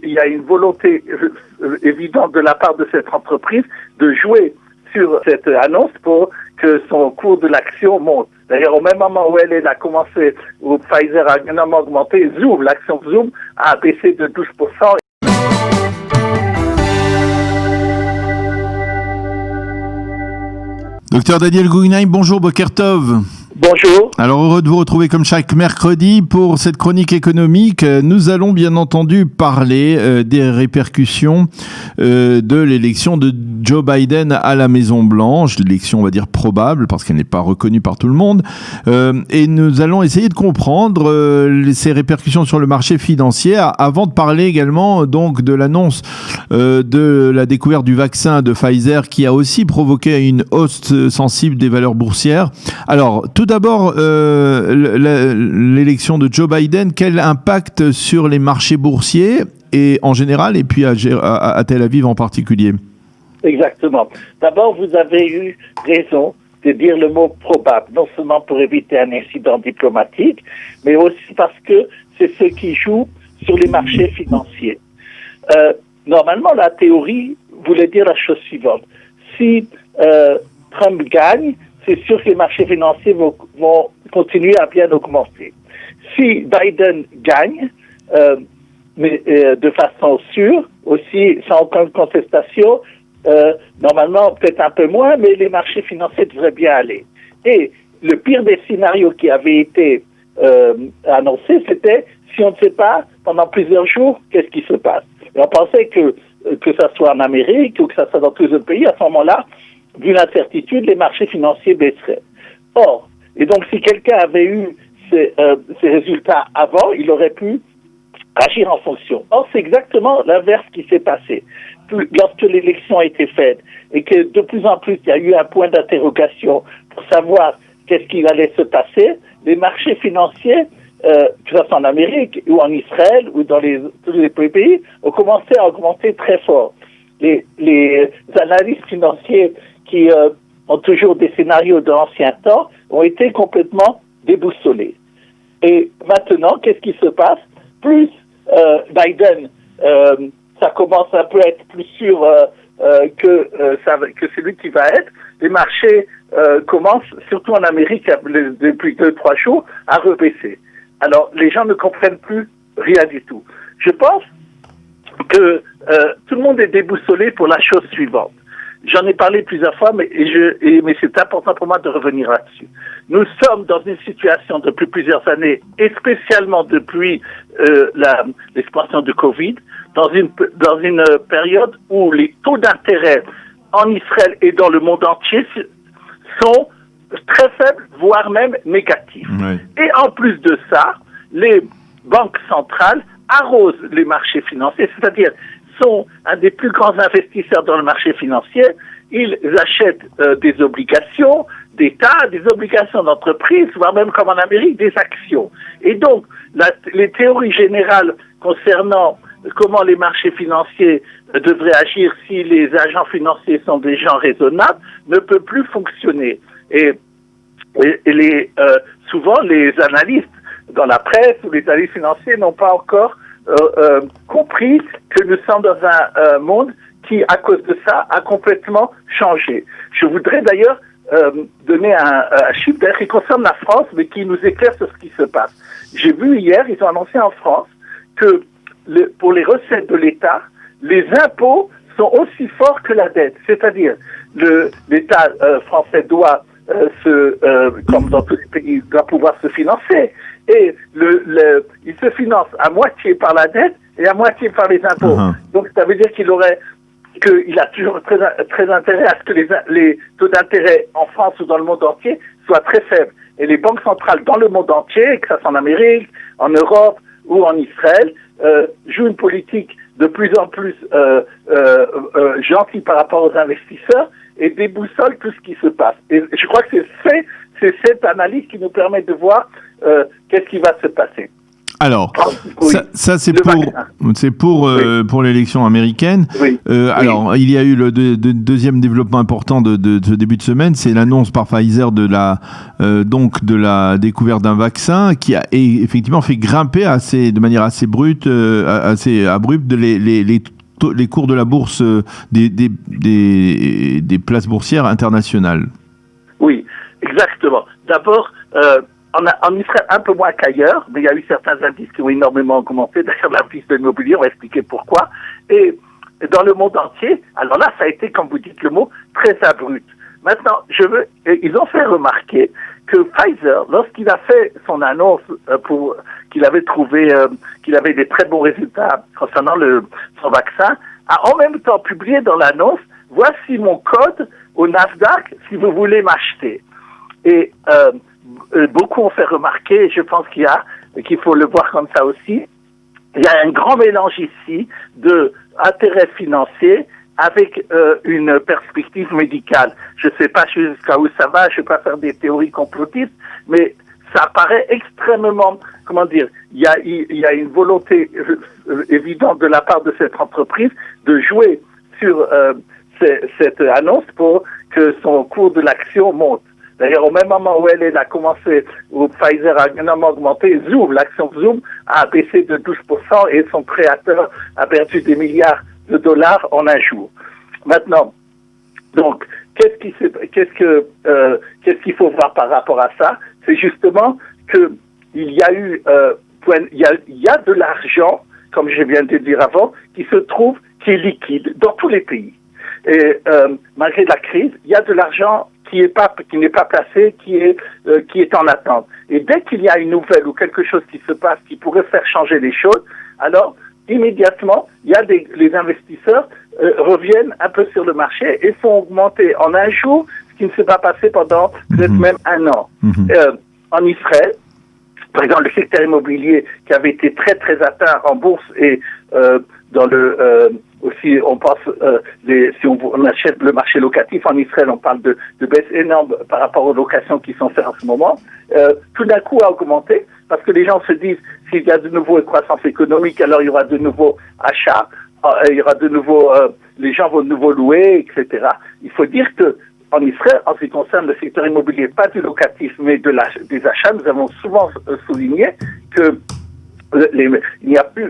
Il y a une volonté évidente de la part de cette entreprise de jouer sur cette annonce pour que son cours de l'action monte. D'ailleurs, au même moment où elle a commencé, où Pfizer a énormément augmenté, Zoom, l'action Zoom a baissé de 12%. Docteur Daniel Gouinaï, bonjour, Boker Tov. Bonjour. Alors, heureux de vous retrouver comme chaque mercredi pour cette chronique économique. Nous allons bien entendu parler des répercussions de l'élection de Joe Biden à la Maison-Blanche. L'élection, on va dire, probable parce qu'elle n'est pas reconnue par tout le monde. Et nous allons essayer de comprendre ces répercussions sur le marché financier avant de parler également donc de l'annonce de la découverte du vaccin de Pfizer qui a aussi provoqué une hausse sensible des valeurs boursières. Alors, tout d'abord, l'élection de Joe Biden, quel impact sur les marchés boursiers et en général, et puis à Tel Aviv en particulier? Exactement. D'abord, vous avez eu raison de dire le mot probable, non seulement pour éviter un incident diplomatique, mais aussi parce que c'est ce qui joue sur les marchés financiers. Normalement, la théorie voulait dire la chose suivante. Si Trump gagne, c'est sûr que les marchés financiers vont continuer à bien augmenter. Si Biden gagne, mais de façon sûre, aussi sans aucune contestation, normalement peut-être un peu moins, mais les marchés financiers devraient bien aller. Et le pire des scénarios qui avait été annoncé, c'était si on ne sait pas pendant plusieurs jours, qu'est-ce qui se passe. Et on pensait que ça soit en Amérique ou que ça soit dans tous les autres pays, à ce moment-là, vu l'incertitude, les marchés financiers baisseraient. Or, et donc si quelqu'un avait eu ces résultats avant, il aurait pu agir en fonction. Or, c'est exactement l'inverse qui s'est passé. Lorsque l'élection a été faite et que de plus en plus il y a eu un point d'interrogation pour savoir qu'est-ce qui allait se passer, les marchés financiers, que ce soit en Amérique ou en Israël ou dans tous les pays, ont commencé à augmenter très fort. Les analystes financiers qui ont toujours des scénarios de l'ancien temps ont été complètement déboussolés. Et maintenant, qu'est-ce qui se passe? Plus Biden, ça commence un peu à être plus sûr que c'est lui qui va être, les marchés commencent, surtout en Amérique, depuis 2-3 jours, à rebaisser. Alors, les gens ne comprennent plus rien du tout. Je pense que tout le monde est déboussolé pour la chose suivante. J'en ai parlé plusieurs fois, mais c'est important pour moi de revenir là-dessus. Nous sommes dans une situation depuis plusieurs années, et spécialement depuis l'expansion du Covid, dans une période où les taux d'intérêt en Israël et dans le monde entier sont très faibles, voire même négatifs. Oui. Et en plus de ça, les banques centrales arrosent les marchés financiers, c'est-à-dire sont un des plus grands investisseurs dans le marché financier. Ils achètent des obligations d'État, des obligations d'entreprise, voire même comme en Amérique, des actions. Et donc, les théories générales concernant comment les marchés financiers devraient agir si les agents financiers sont des gens raisonnables ne peut plus fonctionner. Et souvent, les analystes dans la presse ou les analystes financiers n'ont pas encore compris que nous sommes dans un monde qui, à cause de ça, a complètement changé. Je voudrais d'ailleurs donner un chiffre qui concerne la France, mais qui nous éclaire sur ce qui se passe. J'ai vu hier, ils ont annoncé en France que pour les recettes de l'État, les impôts sont aussi forts que la dette. C'est-à-dire, l'État français doit comme dans tous les pays, doit pouvoir se financer. Et il se finance à moitié par la dette et à moitié par les impôts. Uh-huh. Donc ça veut dire qu'il a toujours très intérêt à ce que les taux d'intérêt en France ou dans le monde entier soient très faibles. Et les banques centrales dans le monde entier, que ce soit en Amérique, en Europe ou en Israël, jouent une politique de plus en plus gentille par rapport aux investisseurs et déboussole tout ce qui se passe. Et je crois que c'est cette analyse qui nous permet de voir qu'est-ce qui va se passer. Alors, Oui. ça c'est Le pour, vaccin. pour l'élection américaine. Oui. Alors, il y a eu le deuxième développement important de ce début de semaine, c'est l'annonce par Pfizer de la découverte d'un vaccin qui a effectivement fait grimper de manière assez brute, assez abrupte les cours de la bourse des places boursières internationales. Oui, exactement. D'abord, en Israël, un peu moins qu'ailleurs, mais il y a eu certains indices qui ont énormément augmenté. D'ailleurs, la piste de l'immobilier, on va expliquer pourquoi. Et dans le monde entier, alors là, ça a été, comme vous dites le mot, très abrupt. Maintenant, ils ont fait remarquer que Pfizer, lorsqu'il a fait son annonce qu'il avait trouvé, qu'il avait des très bons résultats concernant son vaccin, a en même temps publié dans l'annonce, voici mon code au Nasdaq si vous voulez m'acheter. Et beaucoup ont fait remarquer, je pense qu'il faut le voir comme ça aussi, il y a un grand mélange ici d'intérêts financiers avec une perspective médicale. Je ne sais pas jusqu'à où ça va, je ne vais pas faire des théories complotistes, mais ça paraît extrêmement, il y a une volonté évidente de la part de cette entreprise de jouer sur cette annonce pour que son cours de l'action monte. D'ailleurs, au même moment où elle a commencé, où Pfizer a énormément augmenté, l'action Zoom a baissé de 12% et son créateur a perdu des milliards de dollars en un jour. Maintenant, donc, qu'est-ce qu'il faut voir par rapport à ça? C'est justement que il y a eu, il y a de l'argent, comme je viens de dire avant, qui est liquide dans tous les pays. Et malgré la crise, il y a de l'argent qui n'est pas placé, qui est en attente. Et dès qu'il y a une nouvelle ou quelque chose qui se passe qui pourrait faire changer les choses, alors immédiatement, les investisseurs reviennent un peu sur le marché et font augmenter en un jour ce qui ne s'est pas passé pendant peut-être même un an. En Israël, par exemple, le secteur immobilier qui avait été très très atteint en bourse et aussi, on pense, si on achète le marché locatif en Israël, on parle de baisse énorme par rapport aux locations qui sont faites en ce moment. Tout d'un coup a augmenté parce que les gens se disent s'il y a de nouveau une croissance économique, alors il y aura de nouveaux achats, il y aura de nouveau, les gens vont de nouveau louer, etc. Il faut dire que en Israël, en ce qui concerne le secteur immobilier, pas du locatif, mais des achats, nous avons souvent souligné que il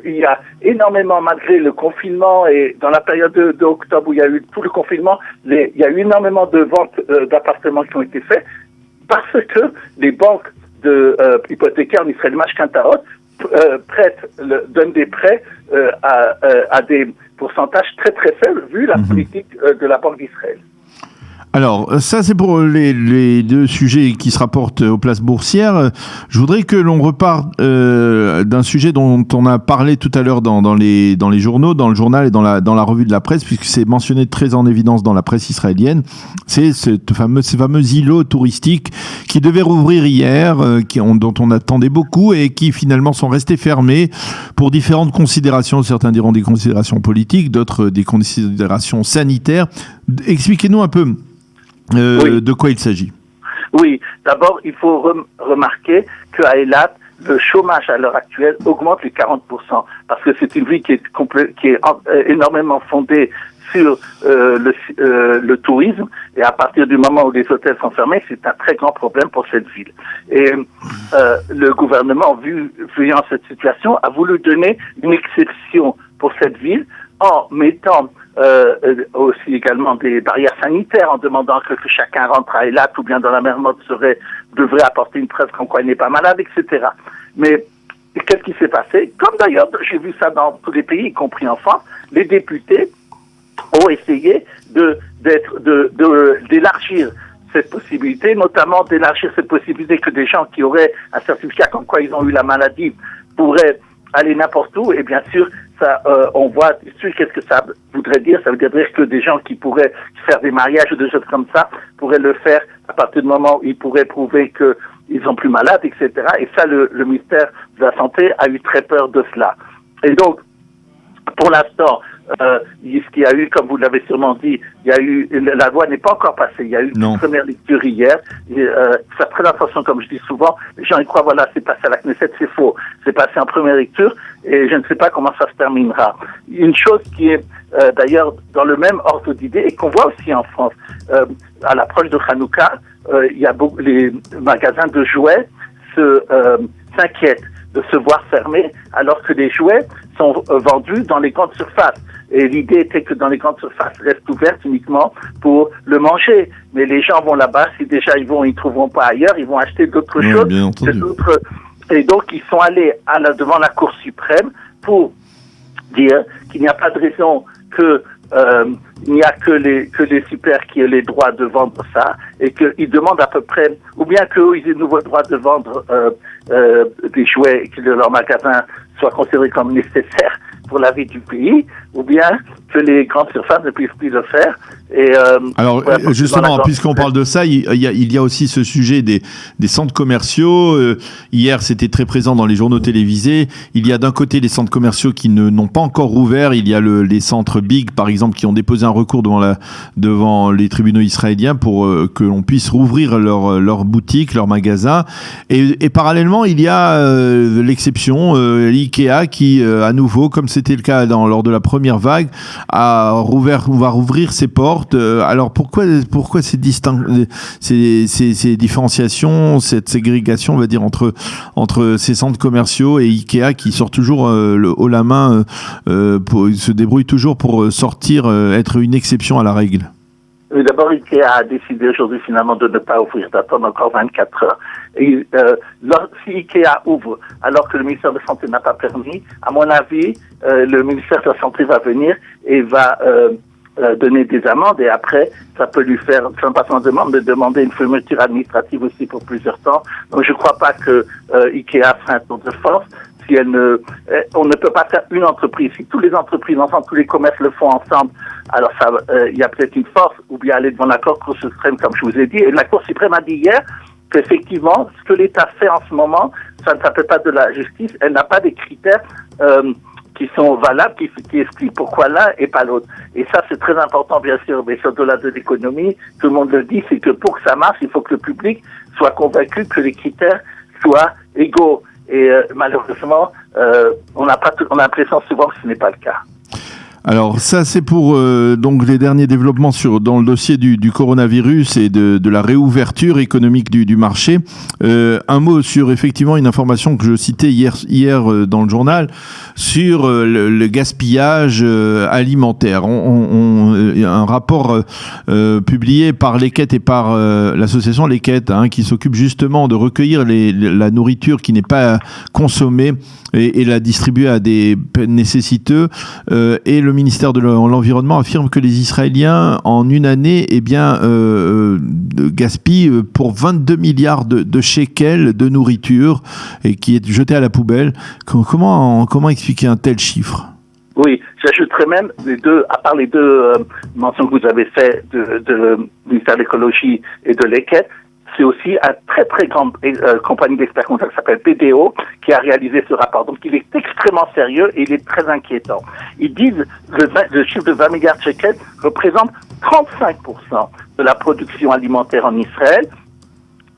y a énormément, malgré le confinement et dans la période d'octobre où il y a eu tout le confinement, il y a eu énormément de ventes d'appartements qui ont été faits parce que les banques hypothécaires en Israël, Mashkantaot, donnent des prêts à des pourcentages très très faibles vu la politique de la Banque d'Israël. Alors, ça c'est pour les deux sujets qui se rapportent aux places boursières. Je voudrais que l'on reparte d'un sujet dont on a parlé tout à l'heure dans les journaux, dans le journal et dans la revue de la presse, puisque c'est mentionné très en évidence dans la presse israélienne. C'est ces fameux îlots touristiques qui devaient rouvrir hier, dont on attendait beaucoup et qui finalement sont restés fermés pour différentes considérations. Certains diront des considérations politiques, d'autres des considérations sanitaires. Expliquez-nous un peu de quoi il s'agit. Oui, d'abord, il faut remarquer qu'à Eilat, le chômage à l'heure actuelle augmente de 40%, parce que c'est une ville qui est énormément fondée sur le tourisme, et à partir du moment où les hôtels sont fermés, c'est un très grand problème pour cette ville. Et le gouvernement, voyant cette situation, a voulu donner une exception pour cette ville en mettant aussi également des barrières sanitaires, en demandant que chacun rentre à Eilat ou bien dans la mer Morte devrait apporter une preuve comme quoi il n'est pas malade, etc. Mais qu'est-ce qui s'est passé? Comme d'ailleurs, j'ai vu ça dans tous les pays, y compris en France, les députés ont essayé d'élargir cette possibilité, notamment d'élargir cette possibilité que des gens qui auraient un certificat comme quoi ils ont eu la maladie pourraient aller n'importe où, et bien sûr, ça, on voit qu'est-ce que ça voudrait dire. Ça veut dire que des gens qui pourraient faire des mariages ou des choses comme ça pourraient le faire à partir du moment où ils pourraient prouver qu'ils sont plus malades, etc. Et ça, le ministère de la Santé a eu très peur de cela. Et donc, pour l'instant, ce qu'il y a eu, comme vous l'avez sûrement dit, la loi n'est pas encore passée. Il y a eu une première lecture hier. Faire très attention, comme je dis souvent. Les gens y croient, voilà, c'est passé à la Knesset, c'est faux. C'est passé en première lecture et je ne sais pas comment ça se terminera. Une chose qui est d'ailleurs dans le même ordre d'idée et qu'on voit aussi en France, à l'approche de Hanouka, il y a les magasins de jouets s'inquiètent de se voir fermés alors que les jouets sont vendus dans les grandes surfaces. Et l'idée était que dans les grandes surfaces restent ouvertes uniquement pour le manger. Mais les gens vont là-bas, si déjà ils trouveront pas ailleurs, ils vont acheter d'autres choses. Et donc ils sont allés devant la Cour suprême pour dire qu'il n'y a pas de raison que il n'y a que les super qui aient les droits de vendre ça et qu'ils demandent à peu près, ou bien qu'eux ils aient de nouveau le droit de vendre des jouets et que leur magasin soit considéré comme nécessaire pour la vie du pays, ou bien que les grandes surfaces ne puissent plus le faire. Et, alors, justement, puisqu'on parle de ça, il y a aussi ce sujet des centres commerciaux. Hier, c'était très présent dans les journaux télévisés. Il y a d'un côté les centres commerciaux qui n'ont pas encore rouvert. Il y a les centres Big, par exemple, qui ont déposé un recours devant les tribunaux israéliens pour que l'on puisse rouvrir leurs boutiques, leurs magasins. Et parallèlement, il y a l'exception, l'IKEA, qui, à nouveau, comme c'était le cas lors de la première vague, va rouvrir ses portes. Alors pourquoi ces différenciations, cette ségrégation, on va dire, entre ces centres commerciaux et Ikea qui sort toujours haut la main, se débrouille toujours pour sortir, être une exception à la règle? D'abord, Ikea a décidé aujourd'hui finalement de ne pas ouvrir, d'attendre encore 24 heures. Et si Ikea ouvre alors que le ministère de la Santé n'a pas permis, à mon avis, le ministère de la Santé va venir et va donner des amendes et après, ça peut lui faire, sans pas sans demande, de demander une fermeture administrative aussi pour plusieurs temps. Donc je ne crois pas que Ikea fera un tour de force. Si on ne peut pas faire une entreprise. Si toutes les entreprises ensemble, tous les commerces le font ensemble, alors ça, il y a peut-être une force, ou bien aller devant la Cour suprême, comme je vous ai dit. Et la Cour suprême a dit hier qu'effectivement, ce que l'État fait en ce moment, ça ne s'appelle pas de la justice. Elle n'a pas des critères qui sont valables, qui expliquent pourquoi l'un et pas l'autre. Et ça, c'est très important, bien sûr, mais c'est au-delà de l'économie. Tout le monde le dit, c'est que pour que ça marche, il faut que le public soit convaincu que les critères soient égaux. Et malheureusement, on a l'impression souvent que ce n'est pas le cas. Alors ça, c'est pour donc les derniers développements dans le dossier du coronavirus et de la réouverture économique du marché. Un mot sur effectivement une information que je citais hier dans le journal sur le gaspillage alimentaire. Un rapport publié par l'Eket et par l'association l'Eket, qui s'occupe justement de recueillir la nourriture qui n'est pas consommée et la distribuer à des nécessiteux. Et le ministère de l'Environnement affirme que les Israéliens, en une année, gaspillent pour 22 milliards de shekels de nourriture et qui est jetée à la poubelle. Comment expliquer un tel chiffre? Oui, j'ajouterais même à part les deux mentions que vous avez faites de ministère de l'écologie et de l'Eket, c'est aussi une très très grande compagnie d'experts comptables qui s'appelle BDO qui a réalisé ce rapport. Donc il est extrêmement sérieux et il est très inquiétant. Ils disent que le chiffre de 20 milliards de shekels représente 35% de la production alimentaire en Israël.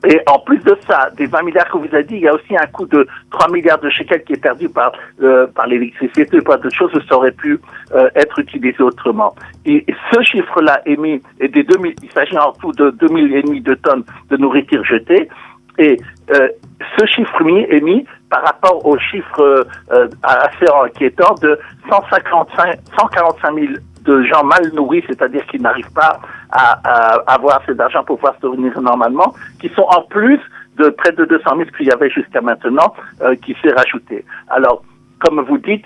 Et en plus de ça, des 20 milliards que vous avez dit, il y a aussi un coût de 3 milliards de shekels qui est perdu par l'électricité et par d'autres choses, ça aurait pu être utilisé autrement. Et ce chiffre-là émis, il s'agit en tout de 2,5 millions de tonnes de nourriture jetée, et ce chiffre émis par rapport au chiffre assez inquiétant de 145 000 de gens mal nourris, c'est-à-dire qui n'arrivent pas à avoir assez d'argent pour pouvoir se nourrir normalement, qui sont en plus de près de 200 000 qu'il y avait jusqu'à maintenant, qui s'est rajouté. Alors, comme vous dites,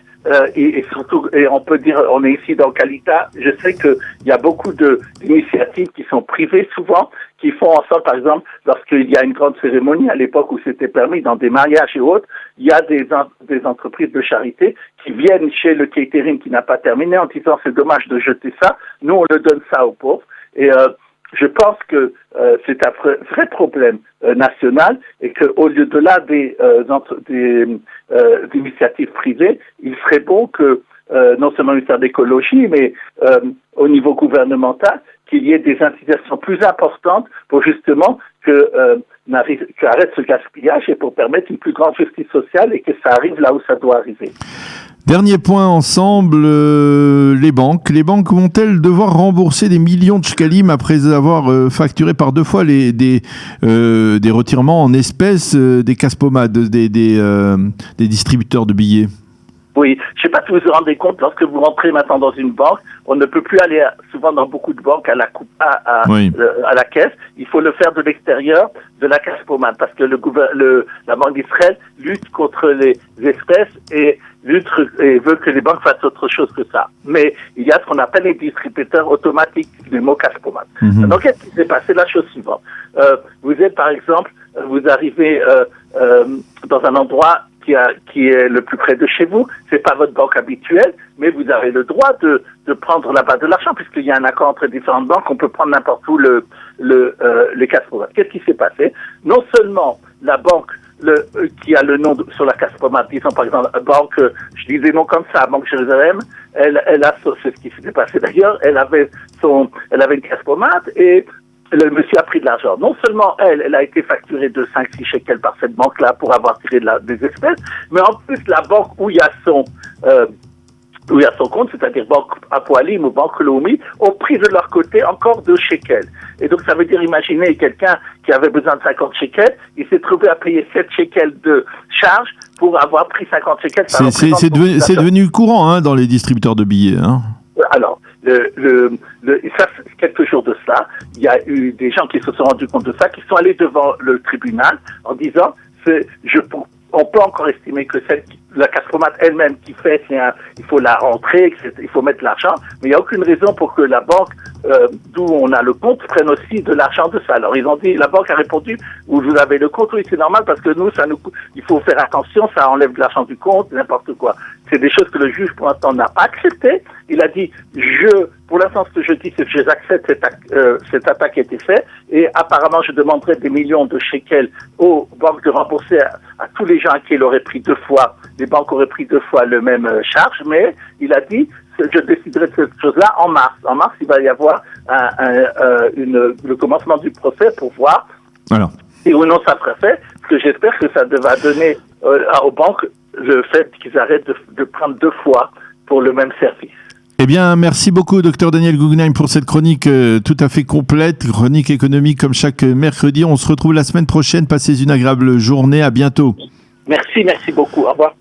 et surtout, et on peut dire, on est ici dans Kalita, je sais qu'il y a beaucoup d'initiatives qui sont privées souvent, qui font en sorte, par exemple, lorsqu'il y a une grande cérémonie, à l'époque où c'était permis, dans des mariages et autres, il y a des entreprises de charité qui viennent chez le catering qui n'a pas terminé en disant c'est dommage de jeter ça, nous on le donne ça aux pauvres. Et je pense que c'est un vrai problème national et qu'au lieu de là des initiatives privées, il serait bon que non seulement le ministère d'écologie, mais au niveau gouvernemental, qu'il y ait des incitations plus importantes pour justement qu'arrête ce gaspillage et pour permettre une plus grande justice sociale et que ça arrive là où ça doit arriver. Dernier point ensemble, les banques. Les banques vont-elles devoir rembourser des millions de shekalim après avoir facturé par 2 fois des retirements en espèces des casse-pommades, des distributeurs de billets? Oui, je ne sais pas si vous vous rendez compte, lorsque vous rentrez maintenant dans une banque, on ne peut plus aller souvent dans beaucoup de banques à la caisse. Il faut le faire de l'extérieur de la casse-pommade parce que la Banque d'Israël lutte contre les espèces et veut que les banques fassent autre chose que ça. Mais il y a ce qu'on appelle les distributeurs automatiques du mot casse-pommade. Mm-hmm. Donc, qu'est-ce qui s'est passé? La chose suivante. Vous êtes, par exemple, vous arrivez dans un endroit qui est le plus près de chez vous, c'est pas votre banque habituelle, mais vous avez le droit de prendre là-bas de l'argent, puisqu'il y a un accord entre différentes banques, on peut prendre n'importe où les casse-pommades. Qu'est-ce qui s'est passé? Non seulement la banque qui a le nom sur la casse-pommade, disons par exemple, banque, je dis des noms comme ça, Banque Jérusalem, c'est ce qui s'était passé d'ailleurs, elle avait une casse-pommade et le monsieur a pris de l'argent. Non seulement elle a été facturée de 5-6 shekels par cette banque-là pour avoir tiré des espèces, mais en plus la banque où il y a son compte, c'est-à-dire Banque Apoalim ou Banque Leumi, ont pris de leur côté encore 2 shekels. Et donc ça veut dire, imaginez quelqu'un qui avait besoin de 50 shekels, il s'est trouvé à payer 7 shekels de charge pour avoir pris 50 shekels. C'est devenu courant dans les distributeurs de billets. Alors, ça, quelques jours de ça, il y a eu des gens qui se sont rendus compte de ça, qui sont allés devant le tribunal en disant on peut encore estimer que la casse-pommade elle-même qui fait, il faut la rentrer, il faut mettre l'argent, mais il n'y a aucune raison pour que la banque d'où on a le compte prenne aussi de l'argent de ça. Alors ils ont dit, la banque a répondu, vous avez le compte, oui c'est normal parce que nous, il faut faire attention, ça enlève de l'argent du compte, n'importe quoi. C'est des choses que le juge pour l'instant n'a pas accepté. Il a dit, pour l'instant ce que je dis c'est que j'accepte cette attaque qui a été faite et apparemment je demanderai des millions de shekels aux banques de rembourser à tous les gens à qui il aurait pris 2 fois, les banques auraient pris 2 fois le même charge, mais il a dit, je déciderai de cette chose-là en mars. En mars, il va y avoir le commencement du procès pour voir si ou non ça sera fait. Parce que j'espère que ça va donner aux banques le fait qu'ils arrêtent de prendre 2 fois pour le même service. Eh bien, merci beaucoup, Dr Daniel Guggenheim, pour cette chronique tout à fait complète, chronique économique comme chaque mercredi. On se retrouve la semaine prochaine. Passez une agréable journée. À bientôt. Merci beaucoup. Au revoir.